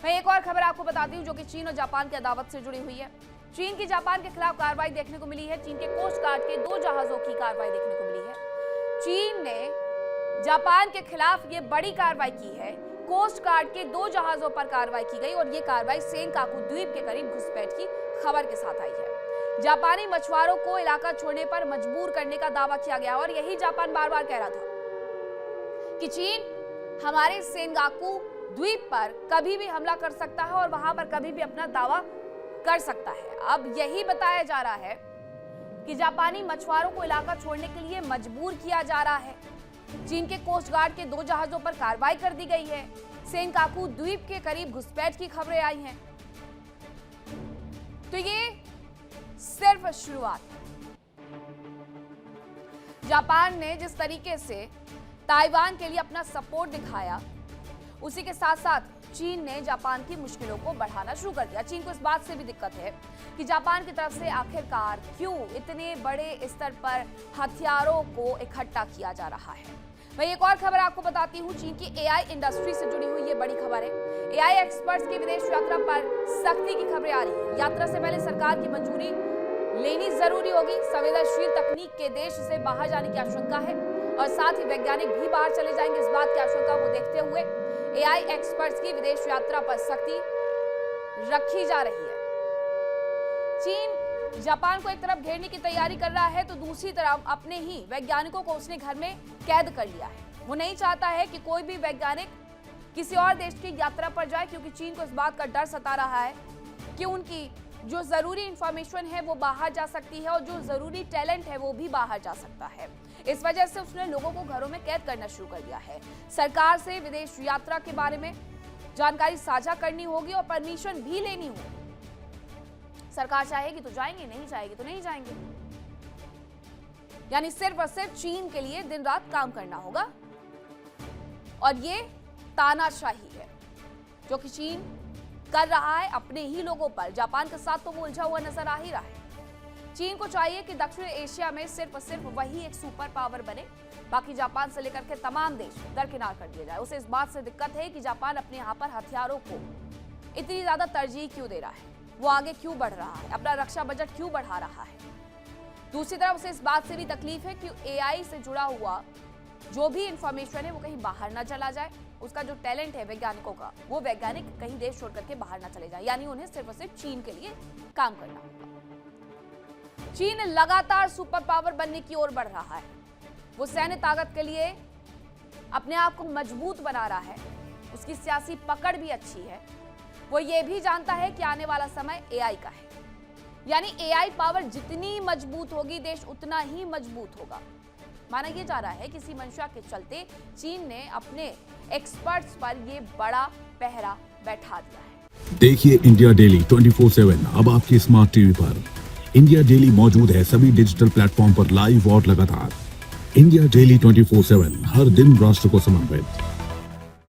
मैं एक और खबर आपको बताती हूँ जो कि चीन और जापान की अदावत से जुड़ी हुई है। चीन की जापान के खिलाफ कार्रवाई देखने को मिली है। चीन के कोस्ट गार्ड के 2 जहाजों की कार्रवाई देखने को मिली है। चीन ने जापान के खिलाफ ये बड़ी कार्रवाई की है। कोस्ट गार्ड के 2 जहाजों पर कार्रवाई की गई और ये कार्रवाई सेनकाकू द्वीप के करीब घुसपैठ की खबर के साथ आई है। जापानी मछुआरों को इलाका छोड़ने पर मजबूर करने का दावा किया गया और यही जापान बार बार कह रहा था कि चीन हमारे सेनकाकू द्वीप पर कभी भी हमला कर सकता है और वहां पर कभी भी अपना दावा कर सकता है। अब यही बताया जा रहा है कि जापानी मछुआरों को इलाका छोड़ने के लिए मजबूर किया जा रहा है। चीन के कोस्ट गार्ड के 2 जहाजों पर कार्रवाई कर दी गई है। सेनकाकू द्वीप के करीब घुसपैठ की खबरें आई हैं। तो ये सिर्फ शुरुआत है। जापान ने जिस तरीके से ताइवान के लिए अपना सपोर्ट दिखाया, उसी के साथ साथ चीन ने जापान की मुश्किलों को बढ़ाना शुरू कर दिया। चीन को इस बात से भी दिक्कत है कि जापान की तरफ से आखिरकार क्यों इतने बड़े स्तर पर हथियारों को इकट्ठा किया जा रहा है। मैं एक और खबर आपको बताती हूँ। चीन की एआई इंडस्ट्री से जुड़ी हुई ये बड़ी खबर है। एआई एक्सपर्ट्स की विदेश यात्रा पर सख्ती की खबरें आ रही है। यात्रा से पहले सरकार की मंजूरी लेनी जरूरी होगी। संवेदनशील तकनीक के देश से बाहर जाने की आशंका है और साथ ही वैज्ञानिक भी बाहर चले जाएंगे, इस बात की आशंका को देखते हुए एआई एक्सपर्ट्स की विदेश यात्रा पर सख्ती रखी जा रही है। चीन जापान को एक तरफ घेरने की तैयारी कर रहा है तो दूसरी तरफ अपने ही वैज्ञानिकों को उसने घर में कैद कर लिया है। वो नहीं चाहता है कि कोई भी वैज्ञानिक किसी और देश की यात्रा पर जाए, क्योंकि चीन को इस बात का डर सता रहा है कि उनकी जो जरूरी इंफॉर्मेशन है वो बाहर जा सकती है और जो जरूरी टैलेंट है वो भी बाहर जा सकता है। इस वजह से उसने लोगों को घरों में कैद करना शुरू कर दिया है। सरकार से विदेश यात्रा के बारे में जानकारी साझा करनी होगी और परमिशन भी लेनी होगी। सरकार चाहेगी तो जाएंगे, नहीं चाहेगी तो नहीं जाएंगे। यानी सिर्फ और सिर्फ चीन के लिए दिन रात काम करना होगा। और ये तानाशाही है जो कि चीन कर रहा है अपने ही लोगों पर। जापान के साथ तो वो उलझा हुआ नजर आ ही रहा है। चीन को चाहिए कि दक्षिण एशिया में सिर्फ और सिर्फ वही एक सुपर पावर बने, बाकी जापान से लेकर के तमाम देश दरकिनार कर दिए जाए। उसे इस बात से दिक्कत है कि जापान अपने यहाँ पर हथियारों को इतनी ज्यादा तरजीह क्यों दे रहा है, वो आगे क्यों बढ़ रहा है, अपना रक्षा बजट क्यों बढ़ा रहा है। दूसरी तरफ उसे इस बात से भी तकलीफ है कि एआई से जुड़ा हुआ जो भी इंफॉर्मेशन है वो कहीं बाहर ना चला जाए। उसका जो टैलेंट है वैज्ञानिकों का, वो वैज्ञानिक कहीं देश छोड़ करके बाहर ना चले जाए। यानी उन्हें सिर्फ और सिर्फ चीन के लिए काम करना होगा। चीन लगातार सुपर पावर बनने की ओर बढ़ रहा है। वो सैन्य ताकत के लिए अपने आप को मजबूत बना रहा है। उसकी सियासी पकड़ भी अच्छी है। वो ये भी जानता है कि आने वाला समय एआई का है। यानी एआई पावर जितनी मजबूत होगी, देश उतना ही मजबूत होगा। माना यह जा रहा है कि इसी मंशा के चलते चीन ने अपने एक्सपर्ट्स पर ये बड़ा पहरा बैठा दिया है। देखिए इंडिया डेली 24/7 अब आपकी स्मार्ट टीवी पर। इंडिया डेली मौजूद है सभी डिजिटल प्लेटफॉर्म पर लाइव और लगातार। इंडिया डेली 24/7 हर दिन राष्ट्र को समर्पित।